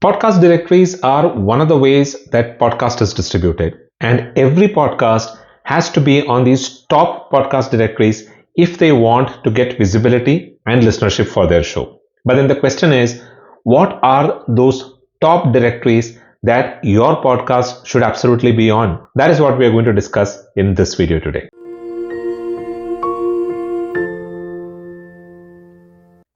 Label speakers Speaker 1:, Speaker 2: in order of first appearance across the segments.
Speaker 1: Podcast directories are one of the ways that podcast is distributed, and every podcast has to be on these top podcast directories if they want to get visibility and listenership for their show. But then the question is, what are those top directories that your podcast should absolutely be on? That is what we are going to discuss in this video today.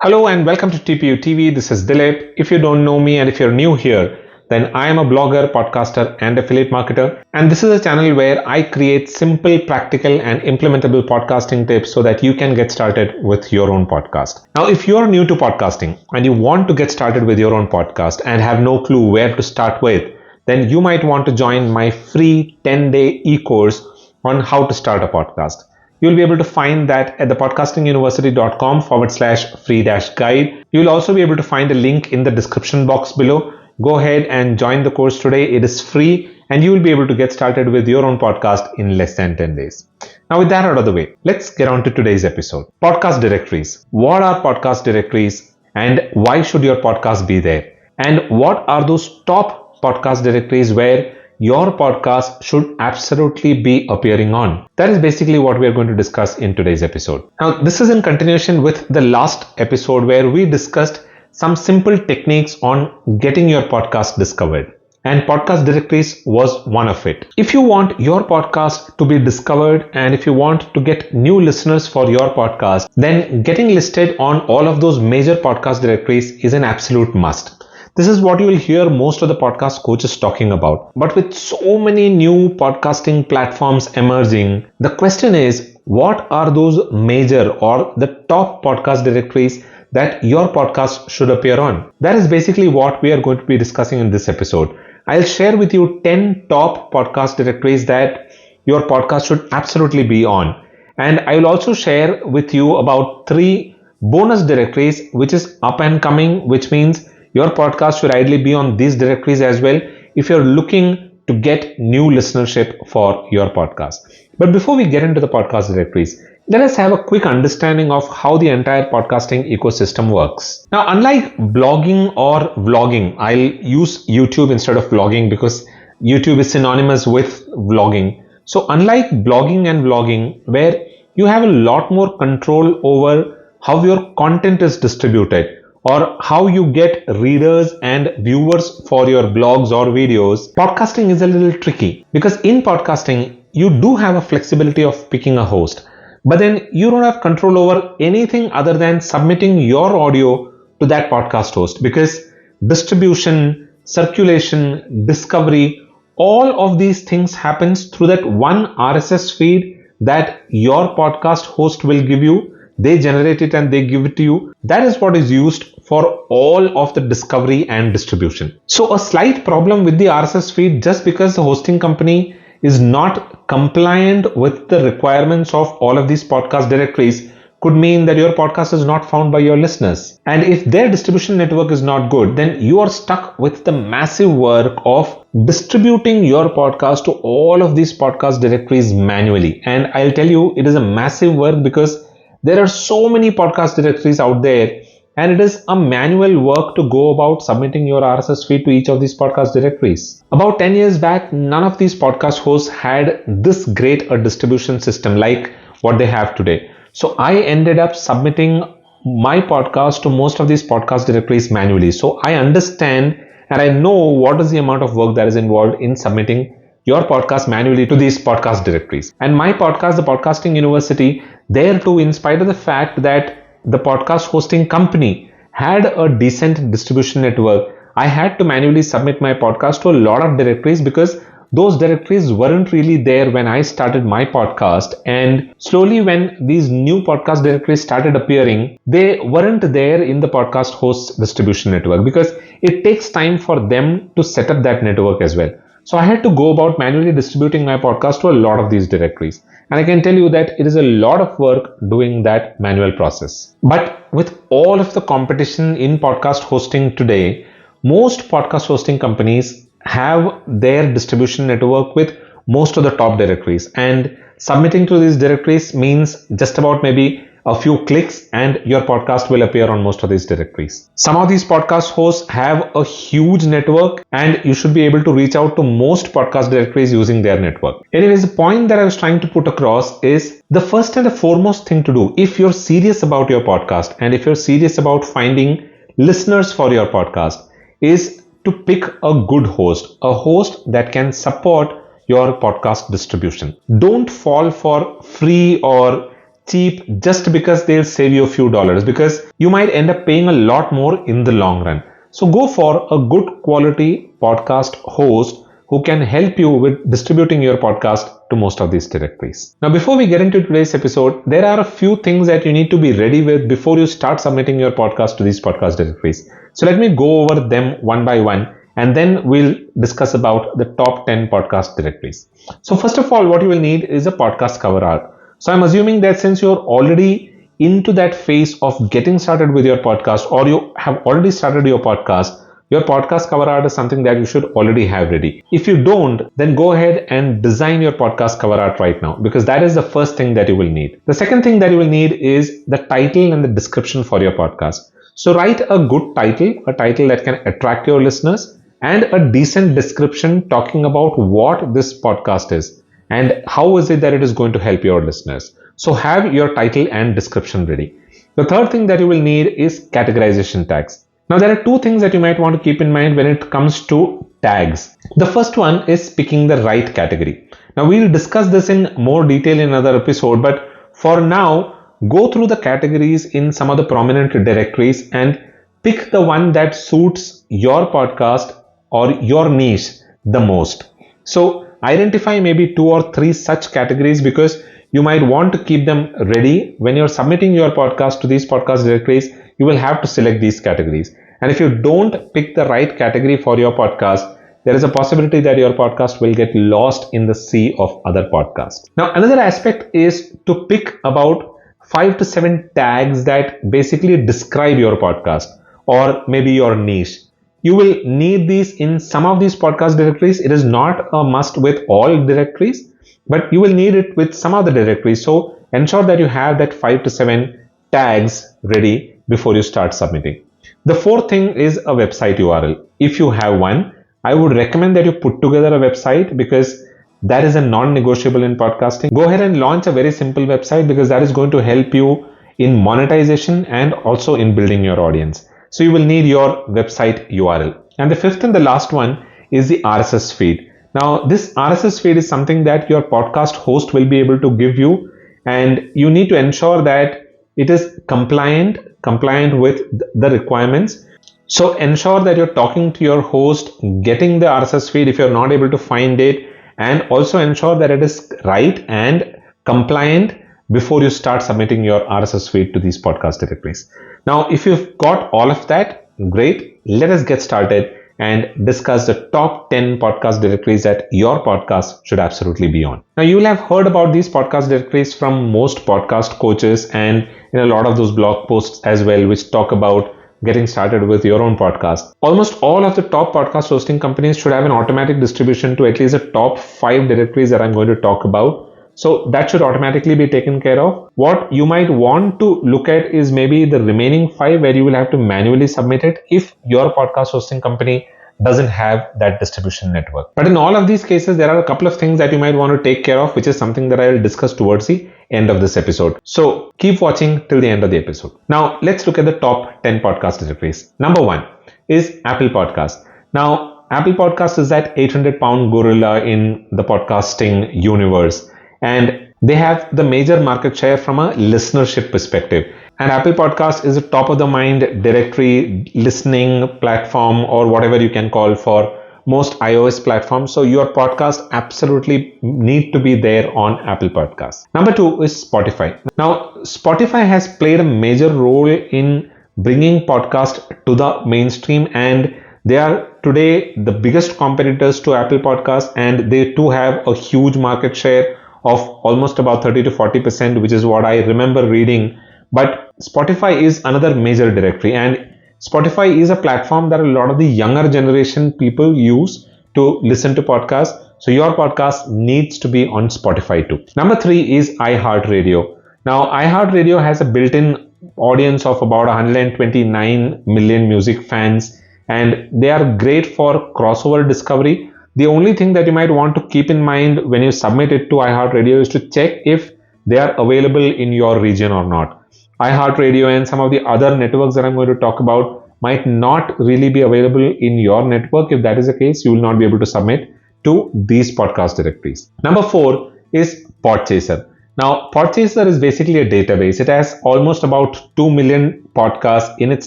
Speaker 1: Hello and welcome to TPU TV. This is Dilip. If you don't know me and if you're new here, then I am a blogger, podcaster, and affiliate marketer. And this is a channel where I create simple, practical, and implementable podcasting tips so that you can get started with your own podcast. Now, if you're new to podcasting and you want to get started with your own podcast and have no clue where to start with, then you might want to join my free 10-day e-course on how to start a podcast. You'll be able to find that at thepodcastinguniversity.com/free-guide. You'll also be able to find a link in the description box below. Go ahead and join the course today. It is free and you will be able to get started with your own podcast in less than 10 days. Now with that out of the way, let's get on to today's episode. Podcast directories. What are podcast directories and why should your podcast be there? And what are those top podcast directories where your podcast should absolutely be appearing on? That is basically what we are going to discuss in today's episode. Now, this is in continuation with the last episode where we discussed some simple techniques on getting your podcast discovered. And podcast directories was one of it. If you want your podcast to be discovered and if you want to get new listeners for your podcast, then getting listed on all of those major podcast directories is an absolute must. This is what you will hear most of the podcast coaches talking about. But with so many new podcasting platforms emerging, the question is, what are those major or the top podcast directories that your podcast should appear on? That is basically what we are going to be discussing in this episode. I'll share with you 10 top podcast directories that your podcast should absolutely be on. And I will also share with you about 3 bonus directories which is up and coming, which means your podcast should ideally be on these directories as well if you're looking to get new listenership for your podcast. But before we get into the podcast directories, let us have a quick understanding of how the entire podcasting ecosystem works. Now, unlike blogging or vlogging, I'll use YouTube instead of vlogging because YouTube is synonymous with vlogging. So unlike blogging and vlogging, where you have a lot more control over how your content is distributed, or how you get readers and viewers for your blogs or videos, podcasting is a little tricky because in podcasting, you do have a flexibility of picking a host, but then you don't have control over anything other than submitting your audio to that podcast host because distribution, circulation, discovery, all of these things happens through that one RSS feed that your podcast host will give you. They generate it and they give it to you. That is what is used for all of the discovery and distribution. So a slight problem with the RSS feed just because the hosting company is not compliant with the requirements of all of these podcast directories could mean that your podcast is not found by your listeners. And if their distribution network is not good, then you are stuck with the massive work of distributing your podcast to all of these podcast directories manually. And I'll tell you, it is a massive work because there are so many podcast directories out there and it is a manual work to go about submitting your RSS feed to each of these podcast directories. About 10 years back, none of these podcast hosts had this great a distribution system like what they have today. So I ended up submitting my podcast to most of these podcast directories manually. So I understand and I know what is the amount of work that is involved in submitting your podcast manually to these podcast directories. And my podcast, the Podcasting University, there too, in spite of the fact that the podcast hosting company had a decent distribution network, I had to manually submit my podcast to a lot of directories because those directories weren't really there when I started my podcast. And slowly when these new podcast directories started appearing, they weren't there in the podcast host distribution network because it takes time for them to set up that network as well. So I had to go about manually distributing my podcast to a lot of these directories. And I can tell you that it is a lot of work doing that manual process. But with all of the competition in podcast hosting today, most podcast hosting companies have their distribution network with most of the top directories. And submitting to these directories means just about maybe a few clicks and your podcast will appear on most of these directories. Some of these podcast hosts have a huge network and you should be able to reach out to most podcast directories using their network. Anyways, the point that I was trying to put across is the first and the foremost thing to do if you're serious about your podcast and if you're serious about finding listeners for your podcast is to pick a good host, a host that can support your podcast distribution. Don't fall for free or cheap just because they'll save you a few dollars, because you might end up paying a lot more in the long run. So go for a good quality podcast host who can help you with distributing your podcast to most of these directories. Now, before we get into today's episode, there are a few things that you need to be ready with before you start submitting your podcast to these podcast directories. So let me go over them one by one, and then we'll discuss about the top 10 podcast directories. So first of all, what you will need is a podcast cover art. So I'm assuming that since you're already into that phase of getting started with your podcast, or you have already started your podcast cover art is something that you should already have ready. If you don't, then go ahead and design your podcast cover art right now, because that is the first thing that you will need. The second thing that you will need is the title and the description for your podcast. So write a good title, a title that can attract your listeners, and a decent description talking about what this podcast is and how is it that it is going to help your listeners. So have your title and description ready. The third thing that you will need is categorization tags. Now there are two things that you might want to keep in mind when it comes to tags. The first one is picking the right category. Now we'll discuss this in more detail in another episode, but for now, go through the categories in some of the prominent directories and pick the one that suits your podcast or your niche the most. So identify maybe 2 or 3 such categories, because you might want to keep them ready when you're submitting your podcast to these podcast directories. You will have to select these categories. And if you don't pick the right category for your podcast, there is a possibility that your podcast will get lost in the sea of other podcasts. Now, another aspect is to pick about 5 to 7 tags that basically describe your podcast or maybe your niche. You will need these in some of these podcast directories. It is not a must with all directories, but you will need it with some of the directories. So ensure that you have that 5 to 7 tags ready before you start submitting. The fourth thing is a website URL. If you have one, I would recommend that you put together a website, because that is a non-negotiable in podcasting. Go ahead and launch a very simple website, because that is going to help you in monetization and also in building your audience. So you will need your website URL. And the fifth and the last one is the RSS feed. Now this RSS feed is something that your podcast host will be able to give you, and you need to ensure that it is compliant with the requirements. So ensure that you're talking to your host, getting the RSS feed if you're not able to find it, and also ensure that it is right and compliant before you start submitting your RSS feed to these podcast directories. Now, if you've got all of that, great. Let us get started and discuss the top 10 podcast directories that your podcast should absolutely be on. Now, you will have heard about these podcast directories from most podcast coaches and in a lot of those blog posts as well, which talk about getting started with your own podcast. Almost all of the top podcast hosting companies should have an automatic distribution to at least the top 5 directories that I'm going to talk about. So that should automatically be taken care of. What you might want to look at is maybe the remaining 5, where you will have to manually submit it if your podcast hosting company doesn't have that distribution network. But in all of these cases, there are a couple of things that you might want to take care of, which is something that I will discuss towards the end of this episode. So keep watching till the end of the episode. Now let's look at the top 10 podcast directories. Number 1 is Apple Podcast. Now Apple Podcast is that 800-pound gorilla in the podcasting universe, and they have the major market share from a listenership perspective. And Apple Podcast is a top of the mind directory listening platform, or whatever you can call, for most iOS platforms. So your podcast absolutely need to be there on Apple Podcasts. Number 2 is Spotify. Now, Spotify has played a major role in bringing podcast to the mainstream, and they are today the biggest competitors to Apple Podcasts, and they too have a huge market share of almost about 30 to 40%, which is what I remember reading. But Spotify is another major directory, and Spotify is a platform that a lot of the younger generation people use to listen to podcasts. So your podcast needs to be on Spotify too. Number 3 is iHeartRadio. Now, iHeartRadio has a built-in audience of about 129 million music fans, and they are great for crossover discovery. The only thing that you might want to keep in mind when you submit it to iHeartRadio is to check if they are available in your region or not. iHeartRadio and some of the other networks that I'm going to talk about might not really be available in your network. If that is the case, you will not be able to submit to these podcast directories. Number 4 is Podchaser. Now, Podchaser is basically a database. It has almost about 2 million podcasts in its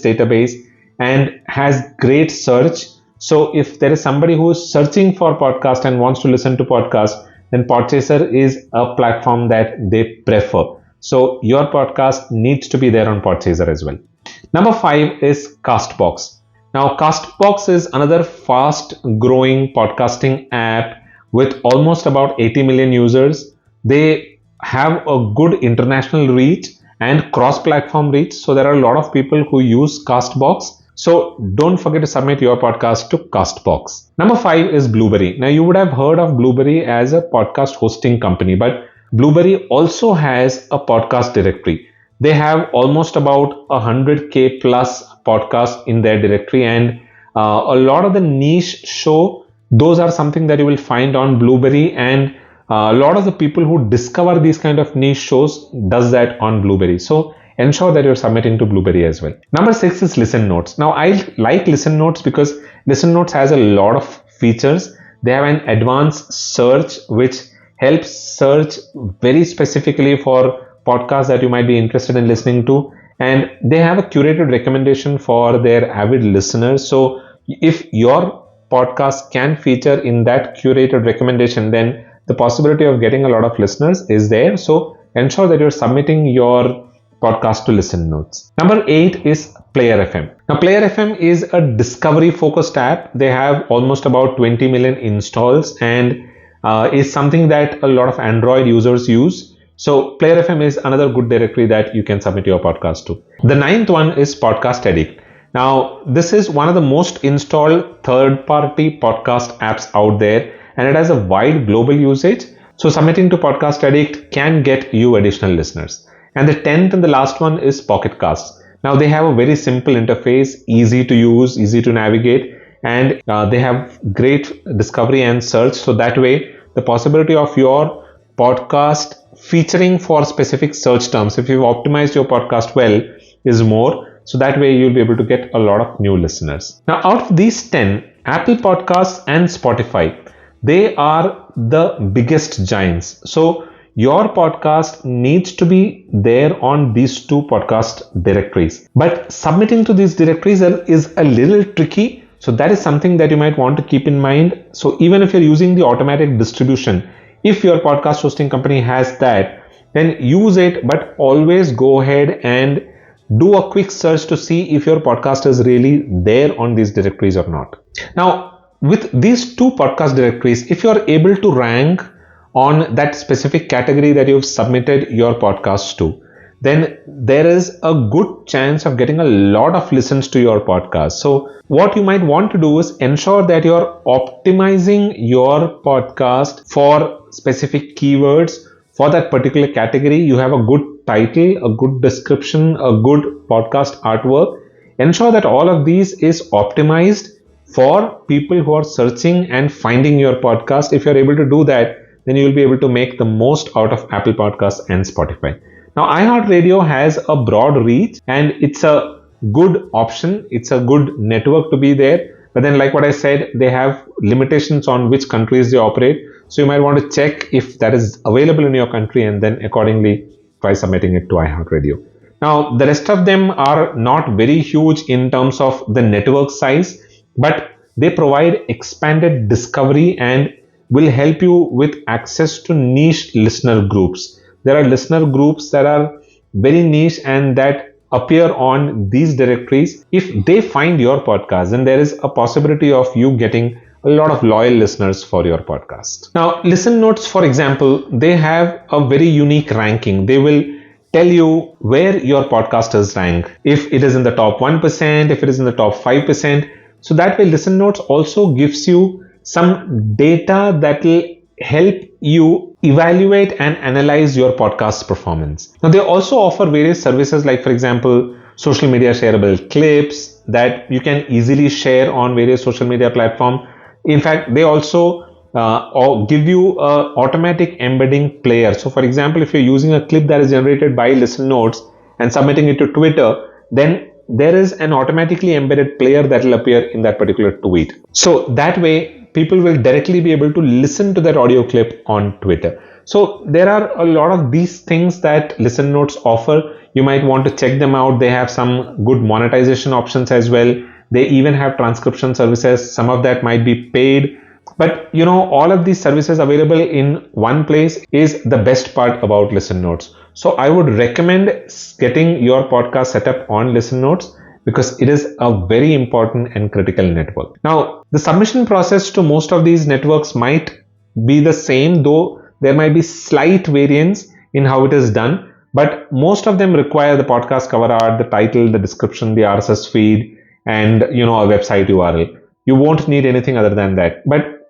Speaker 1: database and has great search. So if there is somebody who is searching for podcast and wants to listen to podcast, then Podchaser is a platform that they prefer. So your podcast needs to be there on Podchaser as well. Number 5 is Castbox. Now, Castbox is another fast growing podcasting app with almost about 80 million users. They have a good international reach and cross platform reach. So there are a lot of people who use Castbox. So don't forget to submit your podcast to Castbox. Number 5 is Blueberry. Now, you would have heard of Blueberry as a podcast hosting company, but Blueberry also has a podcast directory. They have almost about 100k plus podcasts in their directory, and a lot of the niche show, those are something that you will find on Blueberry, and a lot of the people who discover these kind of niche shows does that on Blueberry. So ensure that you're submitting to Blueberry as well. Number 6 is Listen Notes. Now, I like Listen Notes because Listen Notes has a lot of features. They have an advanced search which helps search very specifically for podcasts that you might be interested in listening to, and they have a curated recommendation for their avid listeners. So if your podcast can feature in that curated recommendation, then the possibility of getting a lot of listeners is there. So ensure that you're submitting your podcast to Listen Notes. Number 8 is Player FM. Now, Player FM is a discovery focused app. They have almost about 20 million installs and is something that a lot of Android users use. So Player FM is another good directory that you can submit your podcast to. The 9th one is Podcast Addict. Now, this is one of the most installed third-party podcast apps out there, and it has a wide global usage. So submitting to Podcast Addict can get you additional listeners. And the 10th and the last one is Pocket Casts. Now, they have a very simple interface, easy to use, easy to navigate, and they have great discovery and search. So that way, the possibility of your podcast featuring for specific search terms, if you've optimized your podcast well, is more. So that way you'll be able to get a lot of new listeners. Now, out of these 10, Apple Podcasts and Spotify, they are the biggest giants. So your podcast needs to be there on these two podcast directories. But submitting to these directories is a little tricky. So that is something that you might want to keep in mind. So even if you're using the automatic distribution, if your podcast hosting company has that, then use it, but always go ahead and do a quick search to see if your podcast is really there on these directories or not. Now, with these two podcast directories, if you're able to rank on that specific category that you've submitted your podcast to, then there is a good chance of getting a lot of listens to your podcast. So what you might want to do is ensure that you're optimizing your podcast for specific keywords for that particular category. You have a good title, a good description, a good podcast artwork. Ensure that all of these is optimized for people who are searching and finding your podcast. If you're able to do that, then you'll be able to make the most out of Apple Podcasts and Spotify. Now, iHeartRadio has a broad reach and it's a good option. It's a good network to be there. But then, like what I said, they have limitations on which countries they operate. So you might want to check if that is available in your country and then accordingly try submitting it to iHeartRadio. Now, the rest of them are not very huge in terms of the network size, but they provide expanded discovery and will help you with access to niche listener groups. There are listener groups that are very niche and that appear on these directories. If they find your podcast, then there is a possibility of you getting a lot of loyal listeners for your podcast. Now, Listen Notes, for example, they have a very unique ranking. They will tell you where your podcast is ranked. If it is in the top 1%, if it is in the top 5%. So that way, Listen Notes also gives you some data that will help you evaluate and analyze your podcast performance. Now, they also offer various services like, for example, social media shareable clips that you can easily share on various social media platforms. In fact, they also give you a automatic embedding player. So, for example, if you're using a clip that is generated by Listen Notes and submitting it to Twitter, then there is an automatically embedded player that will appear in that particular tweet. So that way, people will directly be able to listen to that audio clip on Twitter. So there are a lot of these things that Listen Notes offer. You might want to check them out. They have some good monetization options as well. They even have transcription services. Some of that might be paid. But all of these services available in one place is the best part about Listen Notes. So I would recommend getting your podcast set up on Listen Notes because it is a very important and critical network. Now, the submission process to most of these networks might be the same, though there might be slight variance in how it is done. But most of them require the podcast cover art, the title, the description, the RSS feed, and a website URL. You won't need anything other than that. But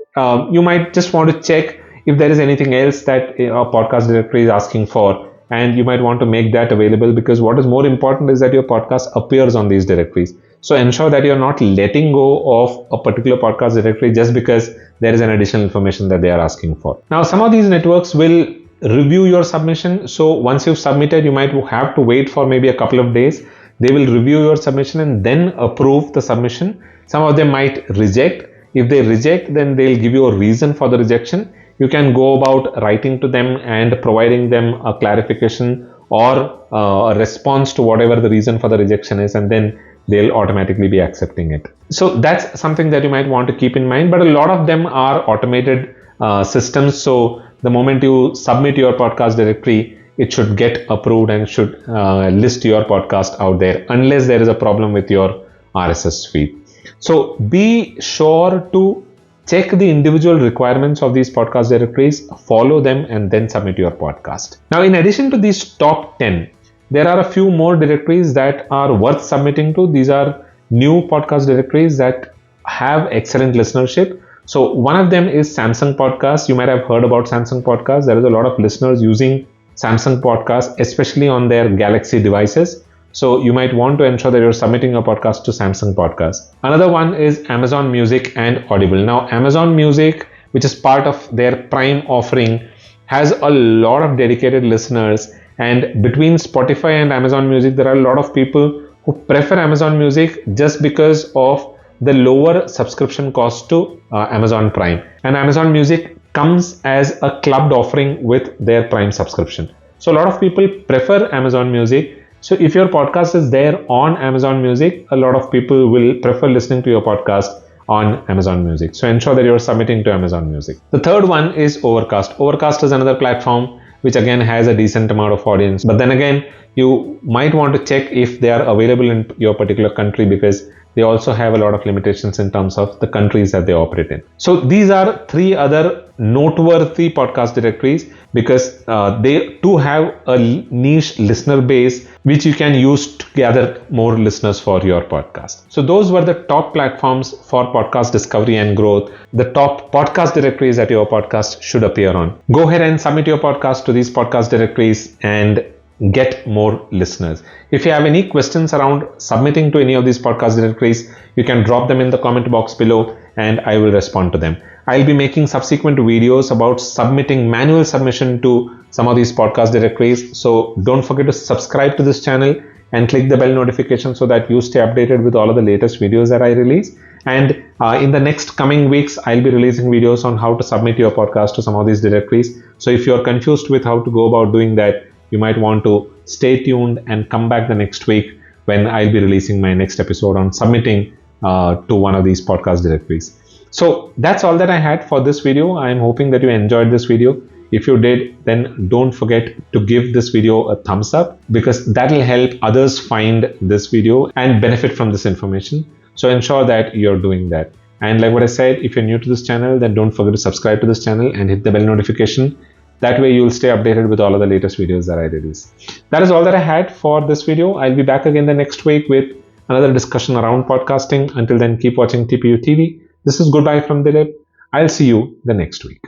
Speaker 1: you might just want to check if there is anything else that a podcast directory is asking for, and you might want to make that available, because what is more important is that your podcast appears on these directories. So ensure that you're not letting go of a particular podcast directory just because there is an additional information that they are asking for. Now, some of these networks will review your submission. So once you've submitted, you might have to wait for maybe a couple of days. They will review your submission and then approve the submission. Some of them might reject. If they reject, then they'll give you a reason for the rejection. You can go about writing to them and providing them a clarification or a response to whatever the reason for the rejection is, and then they'll automatically be accepting it. So that's something that you might want to keep in mind. But a lot of them are automated systems. So the moment you submit your podcast directory, it should get approved and should list your podcast out there, unless there is a problem with your RSS feed. So be sure to check the individual requirements of these podcast directories, follow them, and then submit your podcast. Now, in addition to these top 10, there are a few more directories that are worth submitting to. These are new podcast directories that have excellent listenership. So one of them is Samsung Podcast. You might have heard about Samsung Podcast. There is a lot of listeners using Samsung Podcast, especially on their Galaxy devices. So you might want to ensure that you're submitting your podcast to Samsung Podcast. Another one is Amazon Music and Audible. Now, Amazon Music, which is part of their Prime offering, has a lot of dedicated listeners. And between Spotify and Amazon Music, there are a lot of people who prefer Amazon Music just because of the lower subscription cost to Amazon Prime. And Amazon Music comes as a clubbed offering with their Prime subscription. So a lot of people prefer Amazon Music. So if your podcast is there on Amazon Music, a lot of people will prefer listening to your podcast on Amazon Music. So ensure that you're submitting to Amazon Music. The third one is Overcast. Overcast is another platform which again has a decent amount of audience. But then again, you might want to check if they are available in your particular country, because they also have a lot of limitations in terms of the countries that they operate in. So these are three other noteworthy podcast directories, because they too have a niche listener base which you can use to gather more listeners for your podcast. So those were the top platforms for podcast discovery and growth, the top podcast directories that your podcast should appear on. Go ahead and submit your podcast to these podcast directories and get more listeners. If you have any questions around submitting to any of these podcast directories, you can drop them in the comment box below and I will respond to them. I'll be making subsequent videos about submitting manual submission to some of these podcast directories. So don't forget to subscribe to this channel and click the bell notification so that you stay updated with all of the latest videos that I release. And in the next coming weeks, I'll be releasing videos on how to submit your podcast to some of these directories. So if you're confused with how to go about doing that, you might want to stay tuned and come back the next week when I'll be releasing my next episode on submitting to one of these podcast directories. So that's all that I had for this video. I'm hoping that you enjoyed this video. If you did, then don't forget to give this video a thumbs up, because that will help others find this video and benefit from this information. So ensure that you're doing that. And like what I said, if you're new to this channel, then don't forget to subscribe to this channel and hit the bell notification. That way you'll stay updated with all of the latest videos that I release. That is all that I had for this video. I'll be back again the next week with another discussion around podcasting. Until then, keep watching TPU TV. This is goodbye from Dilip. I'll see you the next week.